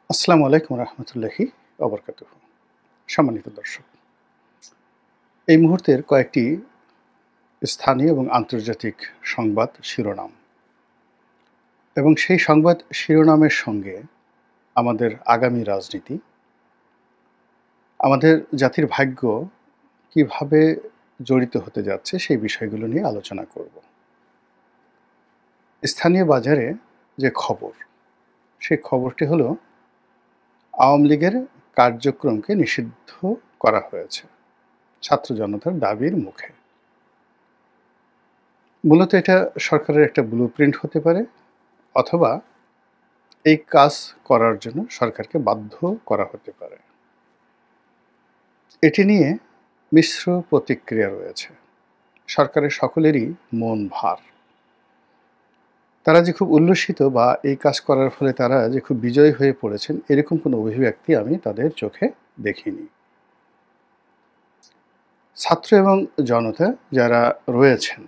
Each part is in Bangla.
আসসালামু আলাইকুম রহমতুল্লাহি অবরকাতুহ। সম্মানিত দর্শক, এই মুহূর্তের কয়েকটি স্থানীয় এবং আন্তর্জাতিক সংবাদ শিরোনাম এবং সেই সংবাদ শিরোনামের সঙ্গে আমাদের আগামী রাজনীতি, আমাদের জাতির ভাগ্য কিভাবে জড়িত হতে যাচ্ছে সেই বিষয়গুলো নিয়ে আলোচনা করব। স্থানীয় বাজারে যে খবর, সেই খবরটি হলো আওয়ামী লীগের কার্যক্রমকে নিষিদ্ধ করা হয়েছে ছাত্র জনতার দাবির মুখে। মূলত এটা সরকারের একটা ব্লুপ্রিন্ট হতে পারে, অথবা এই কাজ করার জন্য সরকারকে বাধ্য করা হতে পারে। এটি নিয়ে মিশ্র প্রতিক্রিয়া রয়েছে। সরকারের সকলেরই মন ভার। তারা যে খুব উল্লসিত বা এই কাজ করার ফলে তারা যে খুব বিজয়ী হয়ে পড়েছেন, এরকম কোনো অভিব্যক্তি আমি তাদের চোখে দেখিনি। ছাত্র এবং জনতা যারা রয়েছেন,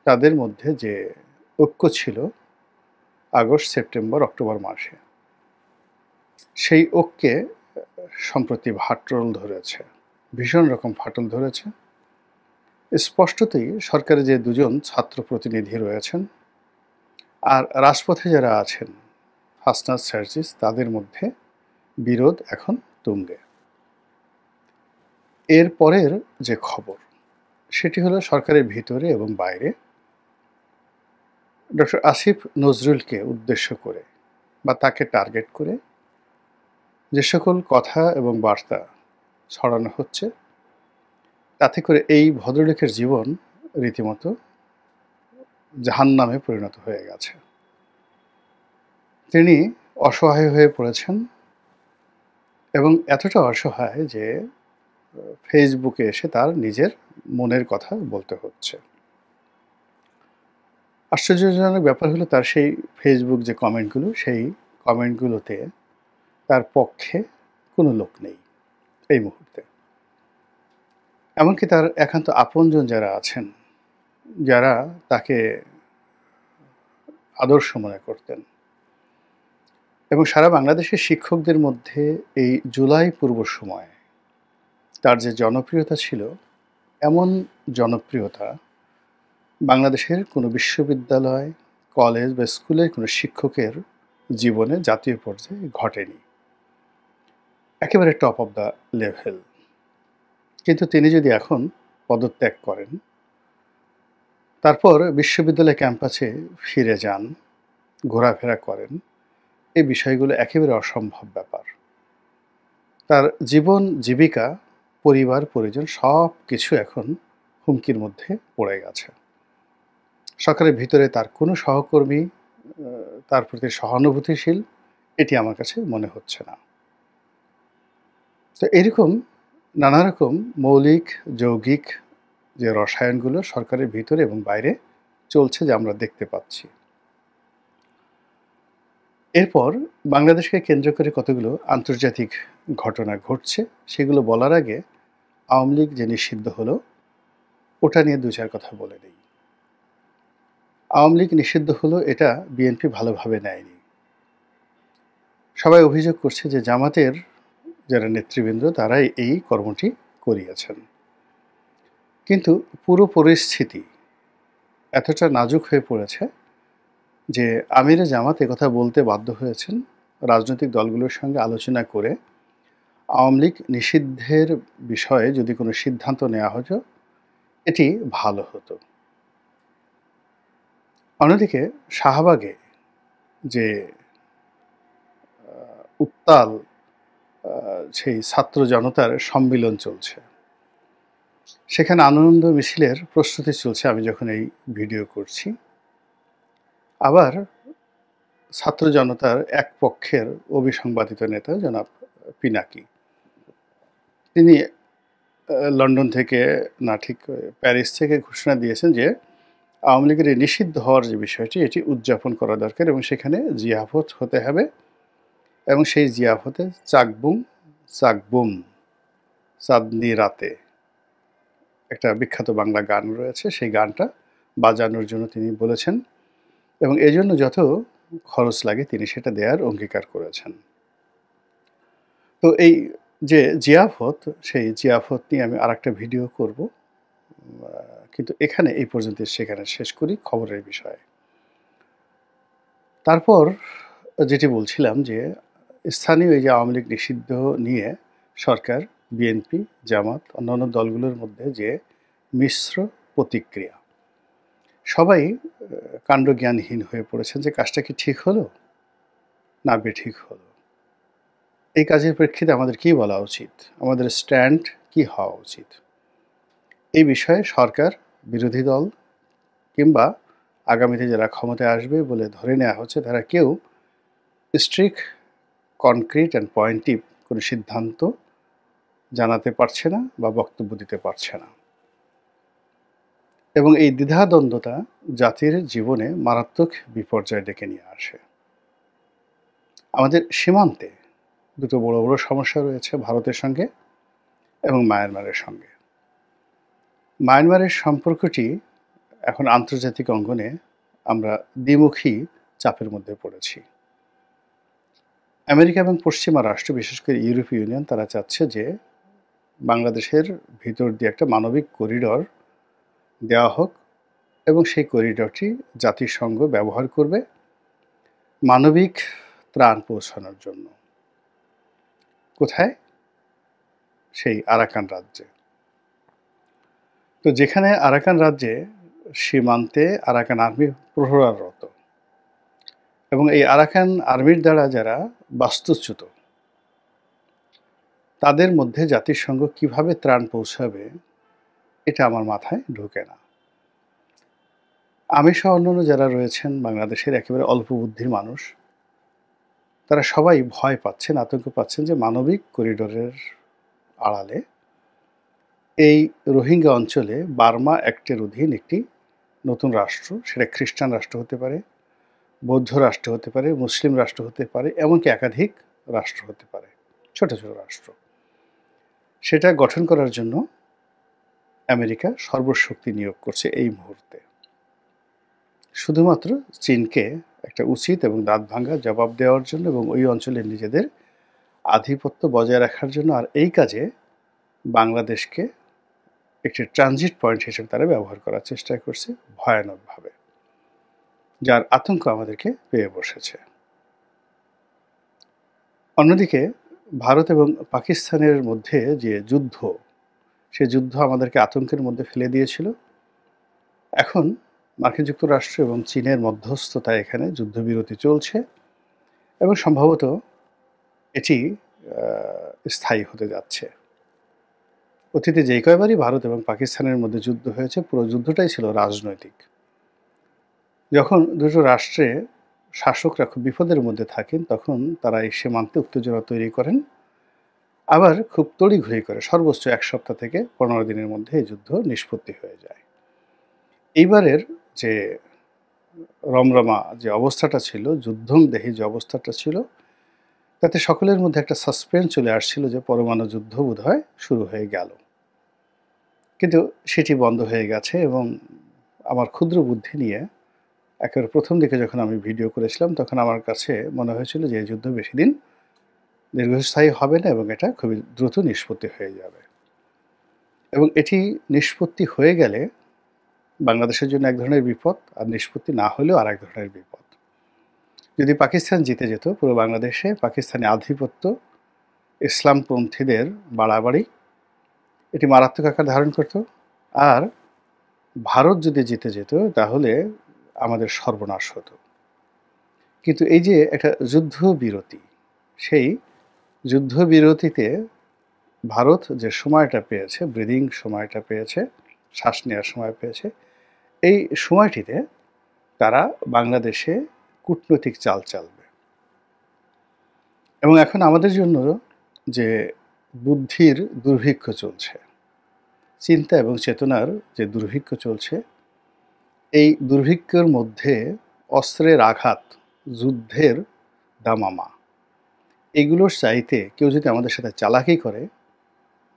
তাদের মধ্যে যে ঐক্য ছিল আগস্ট, সেপ্টেম্বর, অক্টোবর মাসে, সেই ঐক্যে সম্প্রতি ফাটল ধরেছে, ভীষণ রকম ফাটল ধরেছে। স্পষ্টতই সরকারে যে দুজন ছাত্র প্রতিনিধি রয়েছেন আর রাজপথে যারা আছেন, হাসনাত সার্জিস, তাদের মধ্যে বিরোধ এখন তুঙ্গে। এর পরের যে খবর, সেটি হলো সরকারের ভিতরে এবং বাইরে ডক্টর আসিফ নজরুলকে উদ্দেশ্য করে বা তাকে টার্গেট করে যে সকল কথা এবং বার্তা ছড়ানো হচ্ছে, তাতে করে এই ভদ্রলোকের জীবন রীতিমতো জাহান্নামে পরিণত হয়ে গেছে। তিনি অসহায় হয়ে পড়েছেন এবং এতটা অসহায় যে ফেসবুকে এসে তার নিজের মনের কথা বলতে হচ্ছে। আশ্চর্যজনক ব্যাপার হলো, তার সেই ফেসবুক যে কমেন্টগুলো, সেই কমেন্টগুলোতে তার পক্ষে কোনো লোক নেই এই মুহূর্তে। এমনকি তার একান্ত আপনজন যারা আছেন, যারা তাকে আদর্শ মনে করতেন, এবং সারা বাংলাদেশের শিক্ষকদের মধ্যে এই জুলাই পূর্ব সময়ে তার যে জনপ্রিয়তা ছিল, এমন জনপ্রিয়তা বাংলাদেশের কোনো বিশ্ববিদ্যালয়, কলেজ বা স্কুলের কোনো শিক্ষকের জীবনে জাতীয় পর্যায়ে ঘটেনি। একেবারে টপ অফ দ্য লেভেল। কিন্তু তিনি যদি এখন পদত্যাগ করেন, তারপর বিশ্ববিদ্যালয় ক্যাম্পাসে ফিরে যান, ঘোরাফেরা করেন, এই বিষয়গুলো একেবারে অসম্ভব ব্যাপার। তার জীবন, জীবিকা, পরিবার, পরিজন সব কিছু এখন হুমকির মধ্যে পড়ে গেছে। সরকারের ভিতরে তার কোনো সহকর্মী তার প্রতি সহানুভূতিশীল, এটি আমার কাছে মনে হচ্ছে না। তো এরকম নানা রকম মৌলিক, যৌগিক যে রসায়নগুলো সরকারের ভিতরে এবং বাইরে চলছে, যা আমরা দেখতে পাচ্ছি। এরপর বাংলাদেশকে কেন্দ্র করে কতগুলো আন্তর্জাতিক ঘটনা ঘটছে, সেগুলো বলার আগে আওয়ামী লীগ যে নিষিদ্ধ হলো, ওটা নিয়ে দু চার কথা বলে নেই। আওয়ামী লীগ নিষিদ্ধ হলো, এটা বিএনপি ভালোভাবে নেয়নি। সবাই অভিযোগ করছে যে জামাতের যারা নেতৃবৃন্দ, তারাই এই কর্মটি করিয়েছেন। কিন্তু পুরো পরিস্থিতি এতটা নাজুক হয়ে পড়েছে যে আমিরে জামাত একথা বলতে বাধ্য হয়েছেন, রাজনৈতিক দলগুলোর সঙ্গে আলোচনা করে আওয়ামী লীগ নিষিদ্ধের বিষয়ে যদি কোনো সিদ্ধান্ত নেওয়া হতো, এটি ভালো হতো। অন্যদিকে শাহবাগে যে উত্তাল সেই ছাত্র জনতার সম্মিলন চলছে, সেখানে আনন্দ মিছিলের প্রস্তুতি চলছে আমি যখন এই ভিডিও করছি। আবার ছাত্র জনতার এক পক্ষের অবিসংবাদিত নেতা জনাব পিনাকি, তিনি লন্ডন থেকে, না ঠিক প্যারিস থেকে ঘোষণা দিয়েছেন যে আওয়ামী লীগের এই নিষিদ্ধ হওয়ার যে বিষয়টি, এটি উদযাপন করা দরকার এবং সেখানে জিয়াফত হতে হবে, এবং সেই জিয়াফতে চাকবুম চাকবুম চাঁদনি রাতে একটা বিখ্যাত বাংলা গান রয়েছে, সেই গানটা বাজানোর জন্য তিনি বলেছেন এবং এজন্য যত খরচ লাগে তিনি সেটা দেওয়ার অঙ্গীকার করেছেন। তো এই যে জিয়াফত, সেই জিয়াফত নিয়ে আমি আরেকটা ভিডিও করব। কিন্তু এখানে এই পর্যন্ত সেখানে শেষ করি খবরের বিষয়ে। তারপর যেটি বলছিলাম যে স্থানীয় এই যে আওয়ামী লীগ নিষিদ্ধ নিয়ে সরকার, বিএনপি, জামাত, অন্যান্য দলগুলোর মধ্যে যে মিশ্র প্রতিক্রিয়া। সবাই কাণ্ডজ্ঞানহীন হয়ে পড়েছেন যে কাজটা কি ঠিক হলো না বেঠিক হলো। এই কাজের প্রেক্ষিতে আমাদের কি বলা উচিত, আমাদের স্ট্যান্ড কি হওয়া উচিত, এই বিষয়ে সরকার, বিরোধী দল কিংবা আগামীতে যারা ক্ষমতায় আসবে বলে ধরে নেওয়া হচ্ছে তারা কেউ স্ট্রিক্ট, কনক্রিট অ্যান্ড পয়েন্টিভ কোনো সিদ্ধান্ত জানাতে পারছে না বা বক্তব্য দিতে পারছে না। এবং এই দ্বিধাদ্বন্দ্বতা জাতির জীবনে মারাত্মক বিপর্যয় ডেকে নিয়ে আসে। আমাদের সীমান্তে দুটো বড় বড় সমস্যা রয়েছে, ভারতের সঙ্গে এবং মায়ানমারের সঙ্গে। মায়ানমারের সম্পর্কটি এখন আন্তর্জাতিক অঙ্গনে আমরা দ্বিমুখী চাপের মধ্যে পড়েছি। আমেরিকা এবং পশ্চিমা রাষ্ট্র, বিশেষ করে ইউরোপীয় ইউনিয়ন, তারা চাচ্ছে যে বাংলাদেশের ভিতর দিয়ে একটা মানবিক করিডর দেওয়া হোক এবং সেই করিডরটি জাতিসংঘ ব্যবহার করবে মানবিক ত্রাণ পৌঁছানোর জন্য। কোথায়? সেই আরাকান রাজ্যে। তো যেখানে আরাকান রাজ্যে সীমান্তে আরাকান আর্মি প্রহরারত এবং এই আরাকান আর্মির দ্বারা যারা বাস্তুচ্যুত, তাদের মধ্যে জাতিসংঘ কিভাবে ত্রাণ পৌঁছাবে এটা আমার মাথায় ঢোকে না। আমি সহ অন্যান্য যারা রয়েছেন বাংলাদেশের একেবারে অল্প বুদ্ধির মানুষ, তারা সবাই ভয় পাচ্ছেন, আতঙ্ক পাচ্ছেন যে মানবিক করিডোরের আড়ালে এই রোহিঙ্গা অঞ্চলে বার্মা অ্যাক্টের অধীন একটি নতুন রাষ্ট্র, সেটা খ্রিস্টান রাষ্ট্র হতে পারে, বৌদ্ধ রাষ্ট্র হতে পারে, মুসলিম রাষ্ট্র হতে পারে, এমনকি একাধিক রাষ্ট্র হতে পারে, ছোট ছোট রাষ্ট্র, সেটা গঠন করার জন্য আমেরিকা সর্বশক্তি নিয়োগ করছে এই মুহূর্তে। শুধুমাত্র চীনকে একটা উচিত এবং দাঁত ভাঙা জবাব দেওয়ার জন্য এবং ওই অঞ্চলে নিজেদের আধিপত্য বজায় রাখার জন্য। আর এই কাজে বাংলাদেশকে একটি ট্রানজিট পয়েন্ট হিসেবে তারা ব্যবহার করার চেষ্টা করছে ভয়ানকভাবে, যার আতঙ্ক আমাদেরকে পেয়ে বসেছে। অন্যদিকে ভারত এবং পাকিস্তানের মধ্যে যে যুদ্ধ, সে যুদ্ধ আমাদেরকে আতঙ্কের মধ্যে ফেলে দিয়েছিল। এখন মার্কিন যুক্তরাষ্ট্র এবং চীনের মধ্যস্থতায় এখানে যুদ্ধবিরতি চলছে এবং সম্ভবত এটি স্থায়ী হতে যাচ্ছে। অতীতে যেই কয়বারই ভারত এবং পাকিস্তানের মধ্যে যুদ্ধ হয়েছে, পুরো যুদ্ধটাই ছিল রাজনৈতিক। যখন দুটো রাষ্ট্রে শাসকরা খুব বিপদের মধ্যে থাকেন, তখন তারা এই সীমান্তে উত্তেজনা তৈরি করেন, আবার খুব তড়িঘড়ি করে সর্বোচ্চ 1 সপ্তাহ থেকে 15 দিনের মধ্যে এই যুদ্ধ নিষ্পত্তি হয়ে যায়। এইবারের যে রমরমা যে অবস্থাটা ছিল, যুদ্ধংদেহী যে অবস্থাটা ছিল, তাতে সকলের মধ্যে একটা সাসপেন্স চলে আসছিল যে পরমাণু যুদ্ধ বোধহয় শুরু হয়ে গেল। কিন্তু সেটি বন্ধ হয়ে গেছে এবং আমার ক্ষুদ্র বুদ্ধি নিয়ে একেবারে প্রথম দিকে যখন আমি ভিডিও করেছিলাম, তখন আমার কাছে মনে হয়েছিল যে এই যুদ্ধ বেশি দিন দীর্ঘস্থায়ী হবে না এবং এটা খুবই দ্রুত নিষ্পত্তি হয়ে যাবে। এবং এটি নিষ্পত্তি হয়ে গেলে বাংলাদেশের জন্য এক ধরনের বিপদ, আর নিষ্পত্তি না হলেও আর এক ধরনের বিপদ। যদি পাকিস্তান জিতে যেত, পুরো বাংলাদেশে পাকিস্তানি আধিপত্য, ইসলামপন্থীদের বাড়াবাড়ি, এটি মারাত্মক আকার ধারণ করত। আর ভারত যদি জিতে যেত, তাহলে আমাদের সর্বনাশ হতো। কিন্তু এই যে একটা যুদ্ধবিরতি, সেই যুদ্ধবিরতিতে ভারত যে সময়টা পেয়েছে, ব্রিদিং সময়টা পেয়েছে, শ্বাস নেওয়ার সময় পেয়েছে, এই সময়টিতে তারা বাংলাদেশে কূটনৈতিক চাল চালবে। এবং এখন আমাদের জন্য যে বুদ্ধির দুর্ভিক্ষ চলছে, চিন্তা এবং চেতনার যে দুর্ভিক্ষ চলছে, এই দুর্ভিক্ষের মধ্যে অস্ত্রের আঘাত, যুদ্ধের দামামা, এগুলোর চাইতে কেউ যদি আমাদের সাথে চালাকি করে,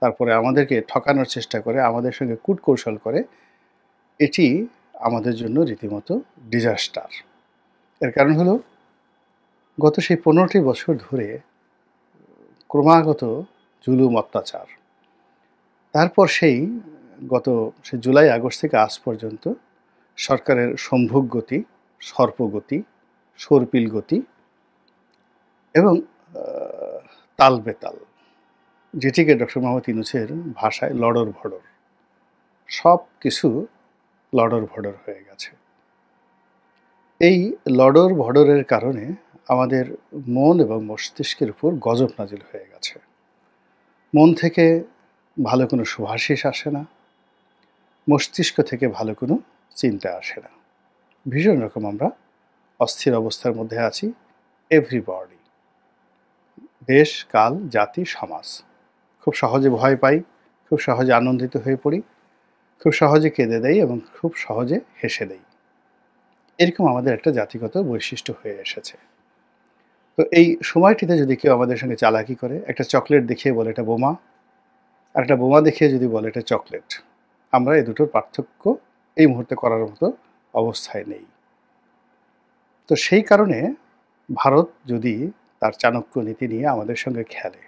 তারপরে আমাদেরকে ঠকানোর চেষ্টা করে, আমাদের সঙ্গে কূটকৌশল করে, এটি আমাদের জন্য রীতিমতো ডিজাস্টার। এর কারণ হলো গত সেই 15টি বছর ধরে ক্রমাগত জুলুম অত্যাচার। তারপর সেই জুলাই আগস্ট থেকে আজ পর্যন্ত সরকারের সম্ভোগ গতি, সর্পগতি, সর্পিল গতি এবং তাল বেতাল, যেটিকে ডক্টর মোহাম্মদ ইউনূসের ভাষায় লড়র ভড়র, সব কিছু লড়র ভড়র হয়ে গেছে। এই লড়র ভড়রের কারণে আমাদের মন এবং মস্তিষ্কের উপর গজব নাজিল হয়ে গেছে। মন থেকে ভালো কোনো শুভাশিস আসে না, মস্তিষ্ক থেকে ভালো কোনো চিন্তা আসে না। ভীষণ রকম আমরা অস্থির অবস্থার মধ্যে আছি। এভরিবডি, দেশ, কাল, জাতি, সমাজ। খুব সহজে ভয় পাই, খুব সহজে আনন্দিত হয়ে পড়ি, খুব সহজে কেঁদে দেই এবং খুব সহজে হেসে দেই। এরকম আমাদের একটা জাতিগত বৈশিষ্ট্য হয়ে এসেছে। তো এই সময়টিতে যদি কেউ আমাদের সঙ্গে চালাকি করে, একটা চকলেট দেখিয়ে বলে এটা বোমা, আর একটা বোমা দেখিয়ে যদি বলে এটা চকলেট, আমরা এই দুটোর পার্থক্য এই মুহূর্তে করার মতো অবস্থায় নেই। তো সেই কারণে ভারত যদি তার চাণক্য নীতি নিয়ে আমাদের সঙ্গে খেলে,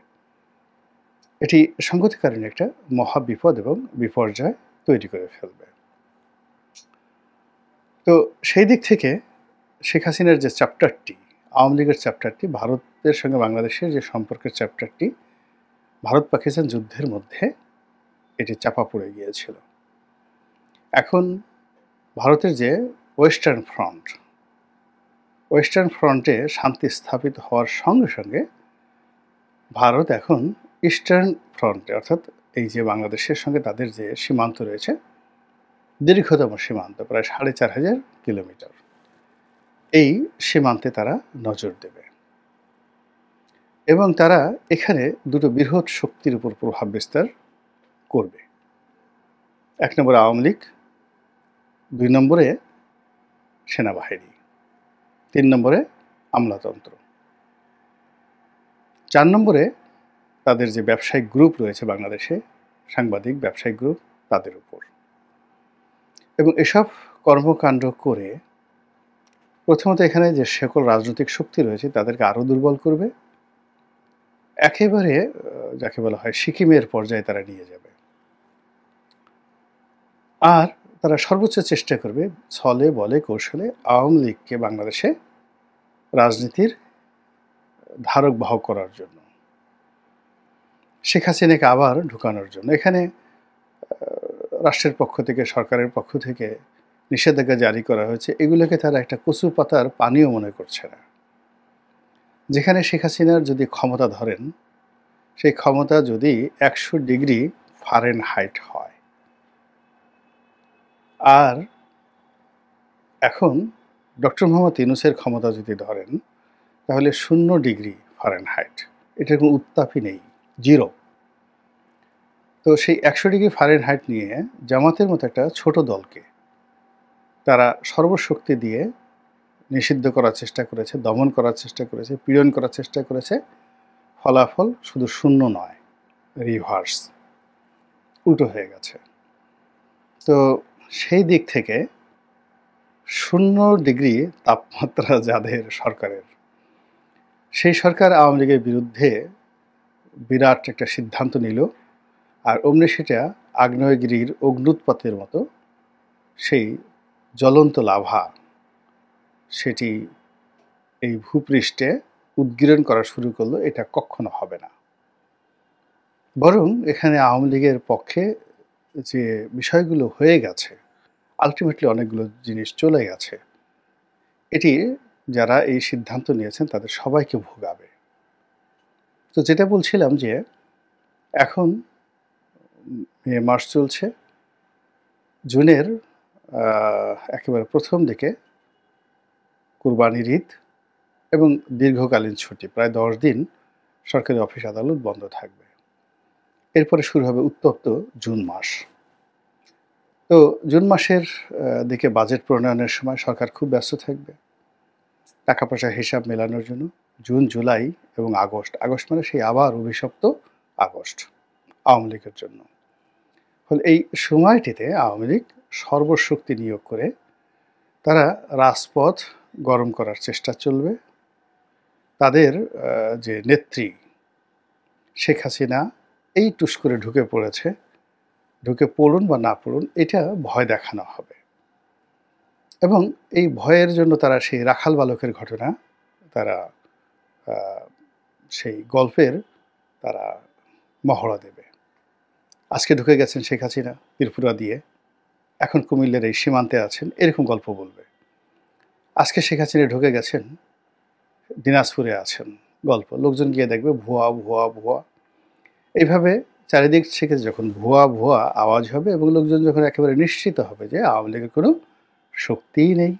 এটি সংগতিকালীন একটা মহা বিপদ এবং বিপর্যয় তৈরি করে ফেলবে। তো সেই দিক থেকে শেখ হাসিনার যে চ্যাপ্টারটি, আওয়ামী লীগের চ্যাপ্টারটি, ভারতের সঙ্গে বাংলাদেশের যে সম্পর্কের চ্যাপ্টারটি, ভারত পাকিস্তান যুদ্ধের মধ্যে এটি চাপা পড়ে গিয়েছিল। এখন ভারতের যে ওয়েস্টার্ন ফ্রন্টে শান্তি স্থাপিত হওয়ার সঙ্গে সঙ্গে ভারত এখন ইস্টার্ন ফ্রন্টে, অর্থাৎ এই যে বাংলাদেশের সঙ্গে তাদের যে সীমান্ত রয়েছে, দীর্ঘতম সীমান্ত প্রায় ৪,৫০০ কিলোমিটার, এই সীমান্তে তারা নজর দেবে এবং তারা এখানে দুটো বৃহৎ শক্তির উপর প্রভাব বিস্তার করবে। ১ নম্বরে আওয়ামী লীগ, ২ নম্বরে সেনাবাহিনী, ৩ নম্বরে আমলাতন্ত্র, ৪ নম্বরে তাদের যে ব্যবসায়িক গ্রুপ রয়েছে বাংলাদেশে, সাংবাদিক ব্যবসায়িক গ্রুপ, তাদের উপর। এবং এসব কর্মকাণ্ড করে প্রথমত এখানে যে সকল রাজনৈতিক শক্তি রয়েছে তাদেরকে আরও দুর্বল করবে, একেবারে যাকে বলা হয় সিকিমের পর্যায়ে তারা নিয়ে যাবে। আর তারা সর্বোচ্চ চেষ্টা করবে ছলে বলে কৌশলে আওয়ামী লীগকে বাংলাদেশে রাজনীতির ধারক বাহক করার জন্য, শেখ হাসিনাকে আবার ঢুকানোর জন্য। এখানে রাষ্ট্রের পক্ষ থেকে, সরকারের পক্ষ থেকে নিষেধাজ্ঞা জারি করা হয়েছে, এগুলোকে তারা একটা কচু পাতার পানীয় মনে করছে না। যেখানে শেখ হাসিনার যদি ক্ষমতা ধরেন, সেই ক্ষমতা যদি ১০০ ডিগ্রি ফারেনহাইট হয়, আর এখন ডক্টর মোহাম্মদ ইউনূসের ক্ষমতা যদি ধরেন, তাহলে ০ ডিগ্রি ফারেনহাইট, এটার কোনো উত্তাপই নেই, জিরো। তো সেই ১০০ ডিগ্রি ফারেনহাইট নিয়ে জামাতের মতো একটা ছোট দলকে তারা সর্বশক্তি দিয়ে নিষিদ্ধ করার চেষ্টা করেছে, দমন করার চেষ্টা করেছে, পীড়ন করার চেষ্টা করেছে। ফলাফল শুধু শূন্য নয়, রিভার্স, উল্টো হয়ে গেছে। তো সেই দিক থেকে ০ ডিগ্রি তাপমাত্রা যাদের সরকারের, সেই সরকার আওয়ামী লীগের বিরুদ্ধে বিরাট একটা সিদ্ধান্ত নিল, আর অমনি সেটা আগ্নেয়গিরির অগ্ন্যুৎপাতের মতো সেই জ্বলন্ত লাভা সেটি এই ভূপৃষ্ঠে উদ্গীরণ করা শুরু করলো। এটা কখনো হবে না। বরং এখানে আওয়ামী লীগের পক্ষে যে বিষয়গুলো হয়ে গেছে, আলটিমেটলি অনেকগুলো জিনিস চলে গেছে, এটি যারা এই সিদ্ধান্ত নিয়েছেন তাদের সবাইকে ভোগাবে। তো যেটা বলছিলাম যে এখন মে মাস চলছে, জুনের একেবারে প্রথম দিকে কুরবানির ঈদ এবং দীর্ঘকালীন ছুটি, প্রায় ১০ দিন সরকারি অফিস আদালত বন্ধ থাকবে। এরপরে শুরু হবে উত্তপ্ত জুন মাস। তো জুন মাসের দিকে বাজেট প্রণয়নের সময় সরকার খুব ব্যস্ত থাকবে টাকা পয়সার হিসাব মেলানোর জন্য। জুন, জুলাই এবং আগস্ট, আগস্ট মানে সেই আবার অভিশপ্ত আগস্ট আওয়ামী লীগের জন্য। ফলে এই সময়টিতে আওয়ামী লীগ সর্বশক্তি নিয়োগ করে তারা রাজপথ গরম করার চেষ্টা চলবে। তাদের যে নেত্রী শেখ হাসিনা এই টুস করে ঢুকে পড়েছে, ঢুকে পড়ুন বা না পড়ুন এটা ভয় দেখানো হবে। এবং এই ভয়ের জন্য তারা সেই রাখাল বালকের ঘটনা তারা আ সেই গল্পের তারা মহড়া দেবে। আজকে ঢুকে গেছেন শেখ হাসিনা ত্রিপুরা দিয়ে। এখন কুমিল্লার এই সীমান্তে আছেন, এরকম গল্প বলবে। আজকে শেখ হাসিনা ঢুকে গেছেন, দিনাজপুরে আছেন, গল্প। লোকজন গিয়ে দেখবে ভুয়া, ভুয়া, ভুয়া। এইভাবে চারিদিক থেকে যখন ভুয়া, ভুয়া আওয়াজ হবে এবং লোকজন যখন একেবারে নিশ্চিত হবে যে আওয়ামী লীগের কোনো শক্তিই নেই,